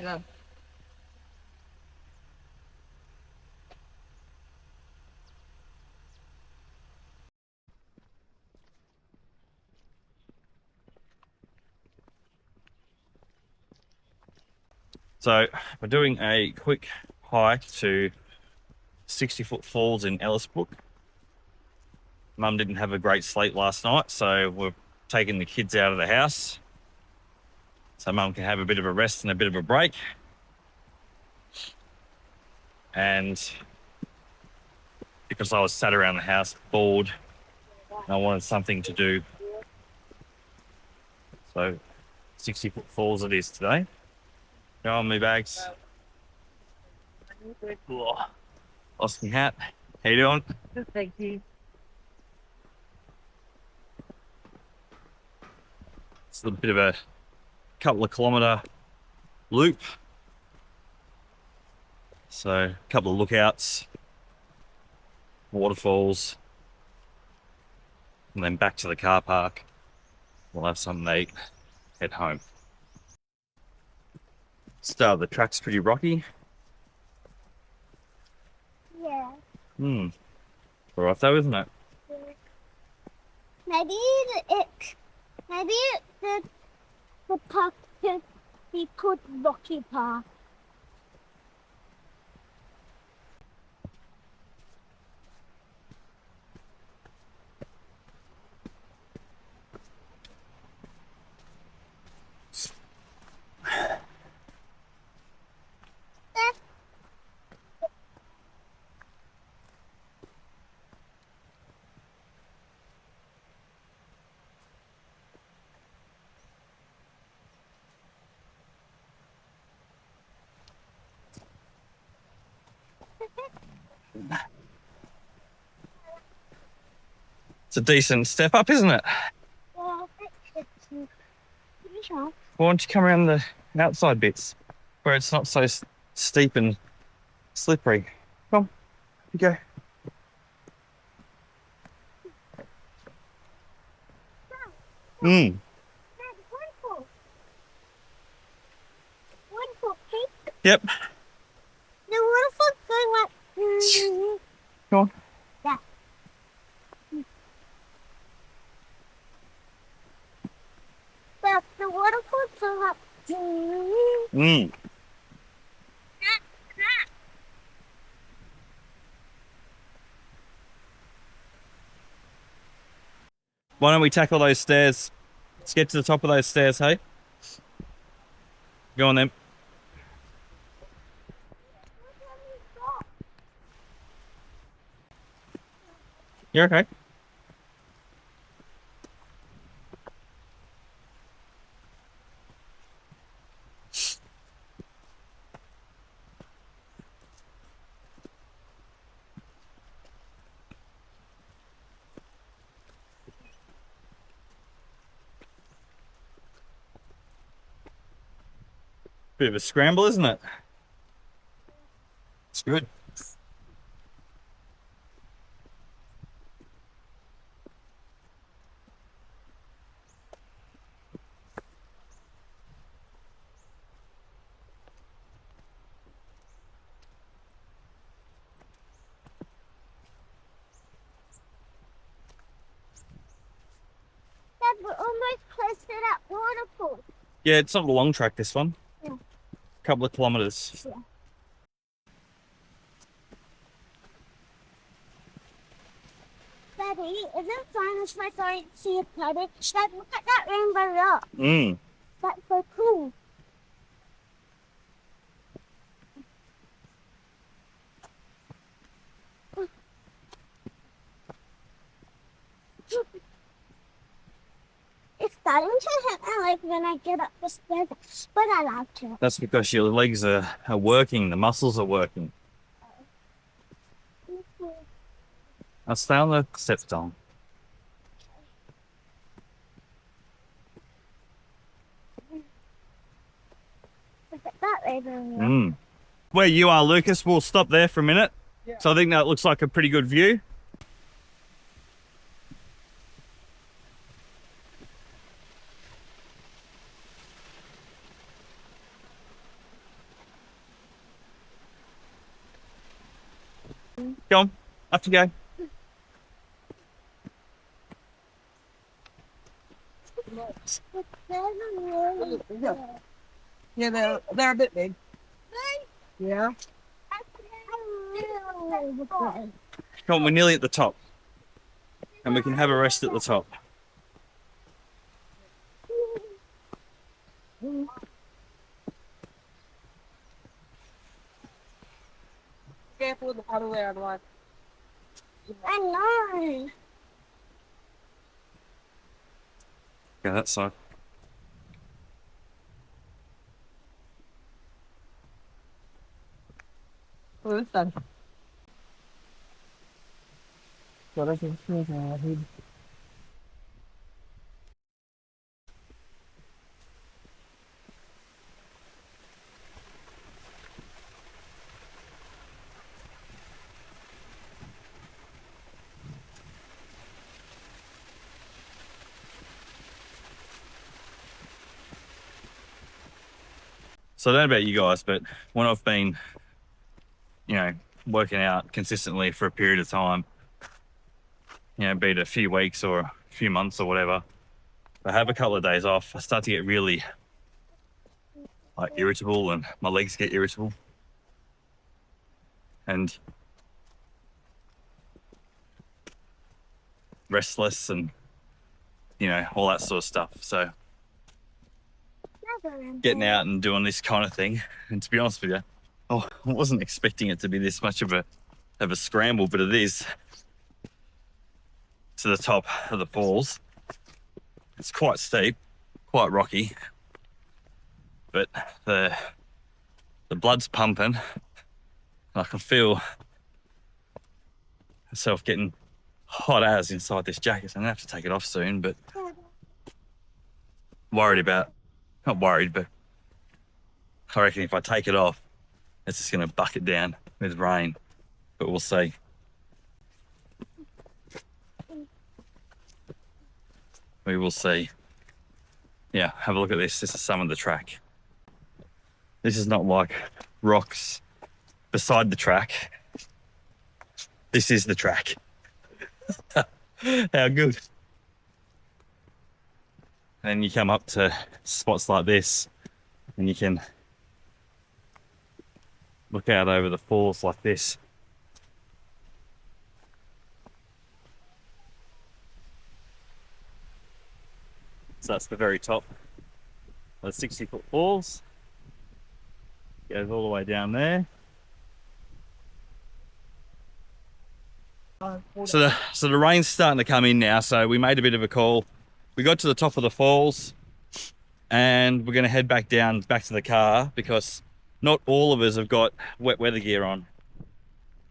go. So we're doing a quick hike to 60-foot falls in Ellis Brook. Mum didn't have a great sleep last night, so we're taking the kids out of the house so Mum can have a bit of a rest and a bit of a break. And because I was sat around the house bored and I wanted something to do, so 60-foot falls it is today. Go on, me bags. Whoa. Lost my hat. How you doing? Good, thank you. It's a bit of a couple of kilometre loop. So a couple of lookouts, waterfalls, and then back to the car park. We'll have something to eat, head home. Start of the track's pretty rocky. Yeah. All right though, isn't it? Maybe the park could be called Rocky Park. It's a decent step up, isn't it? Yeah, it's sure. Why don't you come around the outside bits where it's not so steep and slippery? Come, you go. Wonderful pink. Yep. The waterfall going like. Come on. Yeah. But the waterfall going like. Why don't we tackle those stairs? Let's get to the top of those stairs, hey? Go on then. You're okay. Bit of a scramble, isn't it? It's good. Dad, we're almost close to that waterfall. Yeah, it's not a long track, this one. Yeah. A couple of kilometres. Yeah. Daddy, is it fine if I don't see a puddle? Dad, look at that rainbow rock. That's so cool. It's starting to hurt my leg when I get up the stairs, but I like to. That's because your legs are working, the muscles are working. I'll stay on the steps, Dom. Look at that rainbow rock. Where you are, Lucas, we'll stop there for a minute. Yeah. So I think that looks like a pretty good view. Go on, up you go. Yeah, they're a bit big. Yeah. Come on, we're nearly at the top. And we can have a rest at the top. Careful with the other way otherwise. I know. Go that side. Oh, this side. So I don't know about you guys, but when I've been, you know, working out consistently for a period of time, you know, be it a few weeks or a few months or whatever, I have a couple of days off, I start to get really like irritable and my legs get irritable. And restless and, you know, all that sort of stuff. So getting out and doing this kind of thing, and to be honest with you, I wasn't expecting it to be this much of a scramble, but it is to the top of the falls. It's quite steep, quite rocky, but the blood's pumping. I can feel myself getting hot as inside this jacket. So I'm gonna have to take it off soon, but worried about, not worried, but I reckon if I take it off, it's just gonna bucket down with rain, but we'll see. We will see. Yeah, have a look at this. This is some of the track. This is not like rocks beside the track. This is the track. How good. And you come up to spots like this and you can look out over the falls like this. So that's the very top of the 60-foot falls. Goes all the way down there. So the rain's starting to come in now, so we made a bit of a call. We got to the top of the falls and we're going to head back down, back to the car, because not all of us have got wet weather gear on.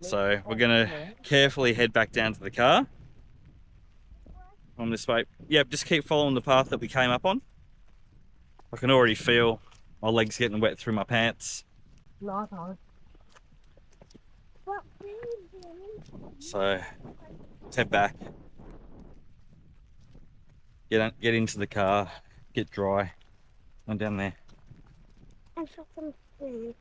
So we're going to carefully head back down to the car on this way. Yep, just keep following the path that we came up on. I can already feel my legs getting wet through my pants. So let's head back, get into the car, get dry. I'm down there. And for some food.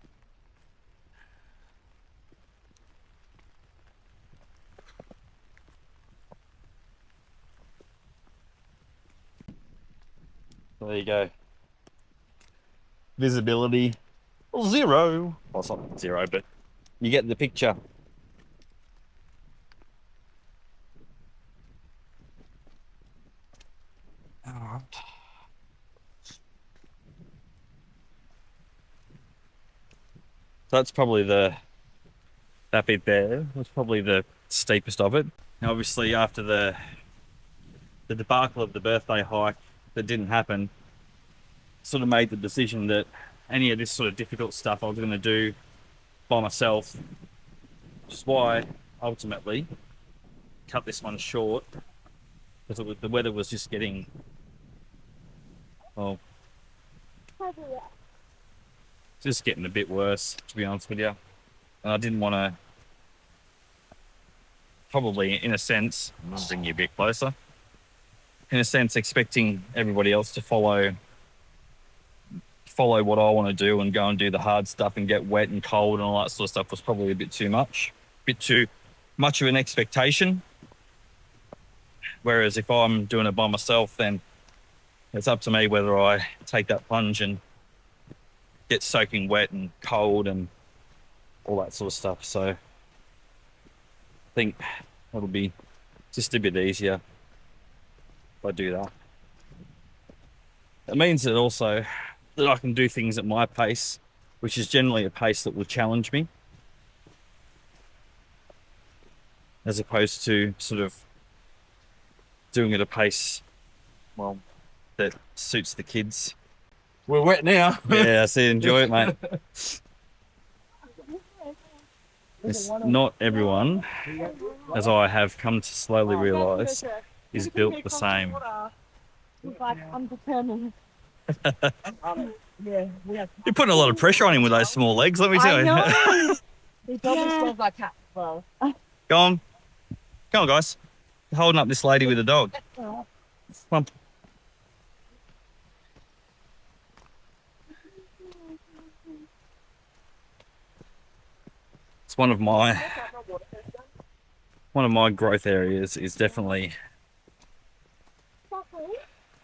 So there you go. Visibility 0. Well, it's not 0, but you get the picture. All right. So that's probably that bit there was probably the steepest of it. Now, obviously, after the debacle of the birthday hike that didn't happen, sort of made the decision that any of this sort of difficult stuff I was going to do by myself, which is why ultimately cut this one short, because the weather was just getting, well, just getting a bit worse, to be honest with you. And I didn't want to, probably in a sense, I'll bring you a bit closer, in a sense expecting everybody else to follow what I want to do and go and do the hard stuff and get wet and cold and all that sort of stuff was probably a bit too much, a bit too much of an expectation. Whereas if I'm doing it by myself, then it's up to me whether I take that plunge and get soaking wet and cold and all that sort of stuff. So I think it'll be just a bit easier if I do that. It means that also that I can do things at my pace, which is generally a pace that will challenge me, as opposed to sort of doing it at a pace, well, that suits the kids. We're wet now. Yeah, I see. Enjoy it, mate. It's not everyone, as I have come to slowly realise, is built the same. Like, I'm determined. Yeah, we have. You're putting a lot of pressure on him with those small legs, let me tell you. He probably smells like cat as well. Go on. Come on, guys. You're holding up this lady with a dog. Come on. It's one of my growth areas is definitely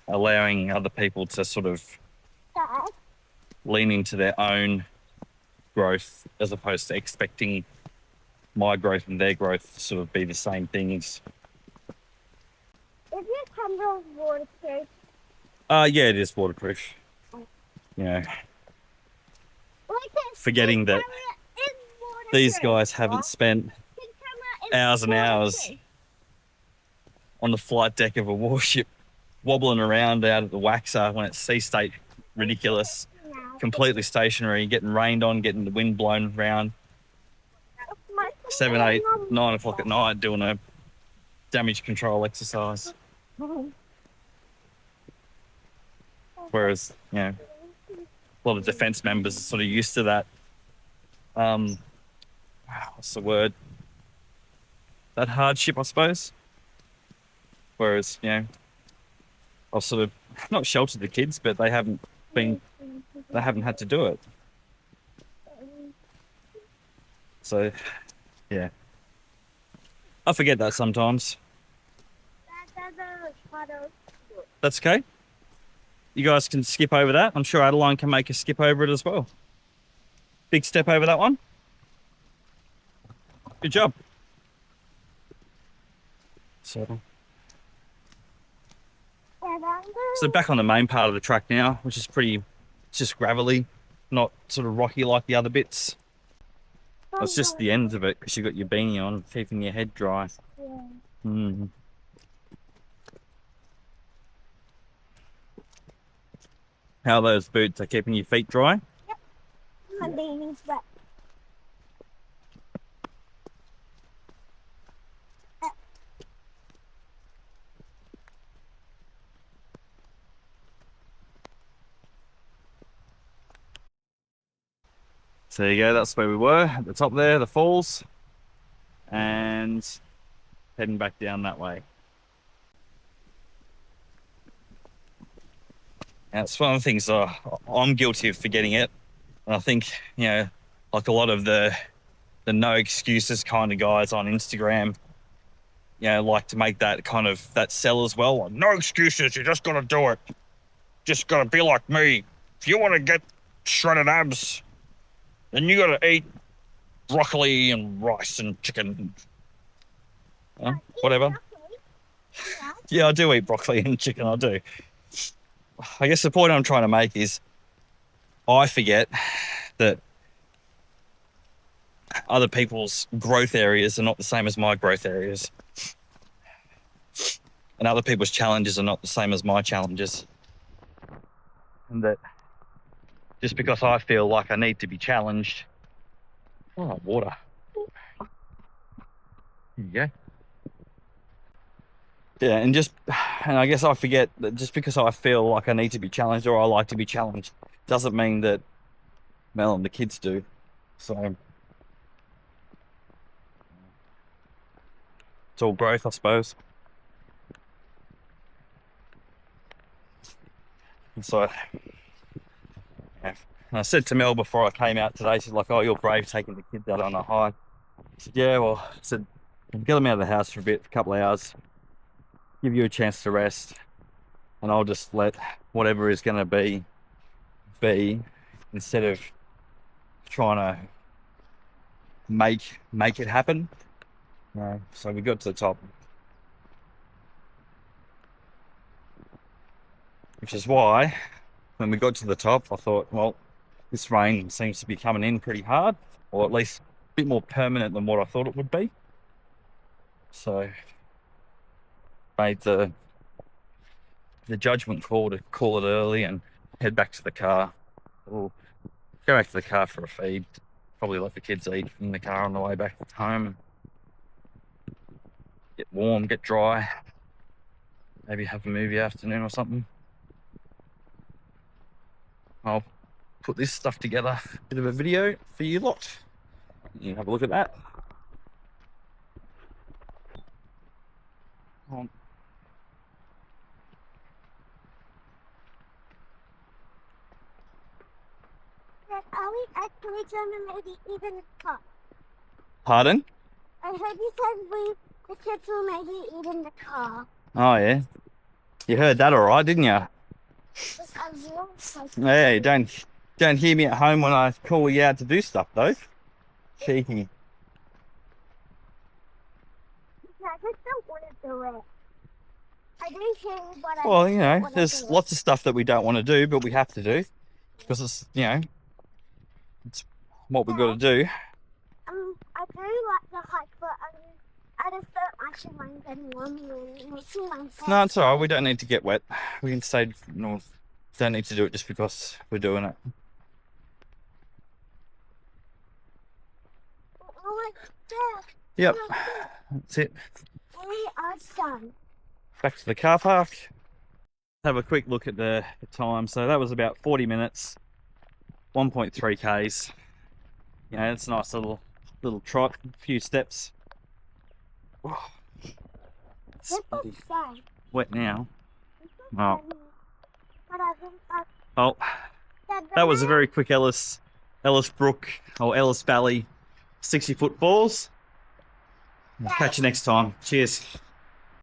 allowing other people to sort of Dad, lean into their own growth as opposed to expecting my growth and their growth to sort of be the same things. is your candle waterproof? Yeah, it is waterproof. You know, forgetting that these guys haven't spent hours and hours on the flight deck of a warship wobbling around out at the waxer when it's sea state ridiculous, completely stationary, getting rained on, getting the wind blown around, 7, 8, 9 o'clock at night doing a damage control exercise. Whereas, you know, a lot of defence members are sort of used to that. What's the word? That hardship, I suppose. Whereas, you know, I've sort of not sheltered the kids, but they haven't had to do it. So, yeah. I forget that sometimes. That's okay. You guys can skip over that. I'm sure Adeline can make a skip over it as well. Big step over that one. Good job. So back on the main part of the track now, which is pretty, it's just gravelly, not sort of rocky like the other bits. It's just the ends of it because you've got your beanie on, keeping your head dry. Mm. How are those boots? Are keeping your feet dry? Yep. My beanie's wet. So there you go, that's where we were, at the top there, the falls, and heading back down that way. Now, it's one of the things I'm guilty of forgetting it. And I think, you know, like a lot of the no excuses kind of guys on Instagram, you know, like to make that kind of, that sell as well. Like, no excuses, you just got to do it. Just got to be like me. If you want to get shredded abs, then you got to eat broccoli and rice and chicken. Whatever. Yeah, I do eat broccoli and chicken, I do. I guess the point I'm trying to make is I forget that other people's growth areas are not the same as my growth areas. And other people's challenges are not the same as my challenges. And that just because I feel like I need to be challenged. Oh, water. There you go. Yeah, and I guess I forget that just because I feel like I need to be challenged or I like to be challenged doesn't mean that Mel and the kids do. So it's all growth, I suppose. And so and I said to Mel before I came out today, she's like, oh, you're brave taking the kids out on a hike. I said, yeah, well, I said, Get them out of the house for a couple of hours, give you a chance to rest, and I'll just let whatever is going to be instead of trying to make it happen. So we got to the top, which is why when we got to the top I thought, well, this rain seems to be coming in pretty hard, or at least a bit more permanent than what I thought it would be. So made the judgment call to call it early and head back to the car. We'll go back to the car for a feed. Probably let the kids eat in the car on the way back home. Get warm, get dry. Maybe have a movie afternoon or something. I'll put this stuff together. Bit of a video for you lot. You can have a look at that. Dad, are we actually gonna maybe eat in the car? Pardon? I heard you said the kids will maybe eat in the car. Oh yeah. You heard that all right, didn't you? Because I really like Hey, don't hear me at home when I call you out to do stuff though. Cheeky. I just don't want to do it. I do hear you, but I Well, you know, wanna there's do it. lots of stuff that we don't want to do, but we have to do because it's, you know, it's what we've got to do. I do like the hike, but I just don't actually mind getting warm and making myself. No, it's all right. We don't need to get wet. We can stay north. Don't need to do it just because we're doing it. Oh, like this. Yep, Like this. that's it. We are done. Back to the car park. Have a quick look at the time. So that was about 40 minutes, 1.3 Ks. You know, it's a nice little trot, a few steps. Oh, it's This bloody is fun. wet now. This is Oh. fun. But I think Oh, that that was a very quick Ellis Brook or Ellis Valley 60-foot falls. Catch you next time. Cheers.